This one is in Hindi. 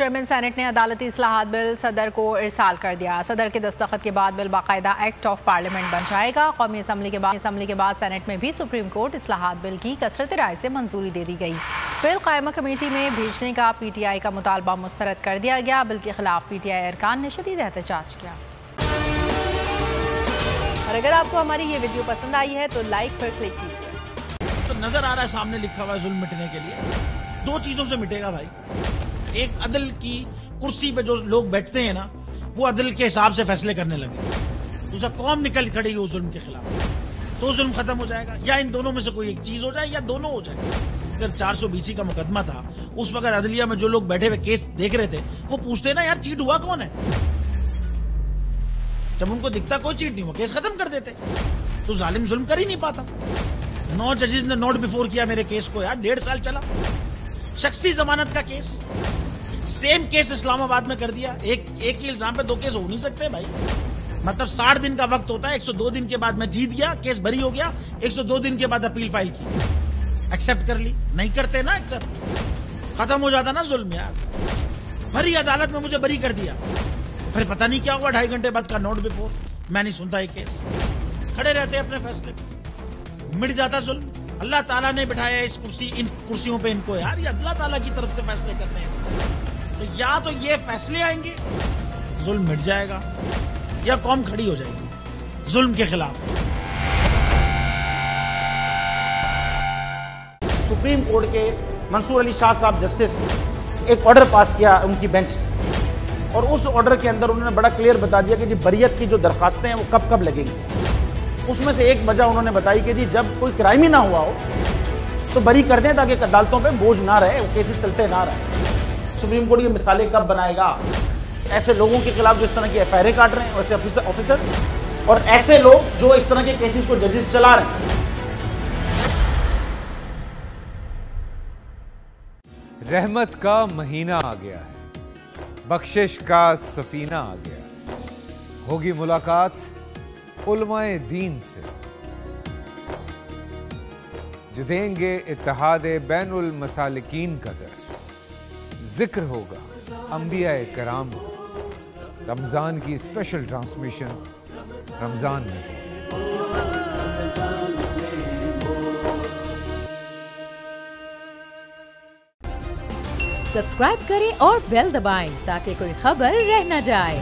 चेयरमैन सेनेट ने अदालती इस्लाहात बिल सदर को इरसाल कर दिया। सदर के दस्तखत के बाद बिल बाकायदा एक्ट ऑफ पार्लियामेंट बन जाएगा। कौमी असम्बली के बाद सेनेट में भी सुप्रीम कोर्ट इस्लाहात बिल की कसरत राय से मंजूरी दे दी गई। बिल कायमा कमेटी में भेजने का PTI का मुतालबा मुस्तरद कर दिया गया। बिल के खिलाफ PTI अरकान ने शदीद एहतजाज किया। और अगर आपको हमारी ये वीडियो पसंद आई है तो लाइक पर क्लिक कीजिए। तो नजर आ रहा है सामने लिखा हुआ है जुल्म मिटने के लिए दो चीजों से मिटेगा भाई। एक, अदल की कुर्सी पे जो लोग बैठते हैं ना, वो अदल के हिसाब से फैसले करने लगे। दूसरा, कौम निकल खड़ी उस जुल्म के खिलाफ, तो जुल्म खत्म हो जाएगा। या इन दोनों में से कोई एक चीज हो जाए या दोनों हो जाए। अगर 420 का मुकदमा था, उस वक्त अदलिया में जो लोग बैठे हुए केस देख रहे थे, वो पूछते ना यार चीट हुआ कौन है। जब उनको दिखता कोई चीट नहीं हुआ, केस खत्म कर देते। तो जालिम जुल्म कर ही नहीं पाता। 9 जजेस ने नोट बिफोर किया मेरे केस को यार, 1.5 साल चला। शख्सी जमानत का केस, सेम केस इस्लामाबाद में कर दिया। एक ही इल्जाम पे 2 केस हो नहीं सकते भाई। मतलब 60 दिन का वक्त होता है। 102 दिन के बाद मैं जीत गया, केस बरी हो गया। 102 दिन के बाद अपील फाइल की, एक्सेप्ट कर ली। नहीं करते ना एक्सेप्ट, खत्म हो जाता ना जुल्म यार। भरी अदालत में मुझे बरी कर दिया, फिर पता नहीं क्या हुआ 2.5 घंटे बाद का नोट बिफोर। मैं नहीं सुनता ये केस, खड़े रहते अपने फैसले पे, मिट जाता जुल्म। अल्लाह ताला ने बिठाया इन कुर्सियों पे इनको यार, ये अल्लाह ताला की तरफ से फैसले करने हैं। तो या तो ये फैसले आएंगे, जुल्म मिट जाएगा, या कौम खड़ी हो जाएगी जुल्म के खिलाफ। सुप्रीम कोर्ट के मंसूर अली शाह साहब जस्टिस एक ऑर्डर पास किया उनकी बेंच ने, और उस ऑर्डर के अंदर उन्होंने बड़ा क्लियर बता दिया कि जी बरियत की जो दरखास्तें हैं वो कब कब लगेंगी। उसमें से एक वजह उन्होंने बताई कि जी जब कोई क्राइम ही ना हुआ हो तो बरी कर दें, ताकि अदालतों पे बोझ ना रहे, वो केसेस चलते ना रहे। सुप्रीम कोर्ट ये मिसालें कब बनाएगा? ऐसे लोगों के खिलाफ जो इस तरह की FIR काट रहे हैं, वैसे ऑफिसर्स, और ऐसे लोग जो इस तरह के केसेस को जजेस चला रहे हैं। रहमत का महीना आ गया है, बख्शिश का सफीना आ गया। होगी मुलाकात उलमाए दीन से, जो देंगे इत्तेहादे बैनुल मसालिकीन का दर्स। जिक्र होगा अंबियाए कराम का। रमजान की स्पेशल ट्रांसमिशन रमजान में। सब्सक्राइब करें और बेल दबाएं ताकि कोई खबर रह न जाए।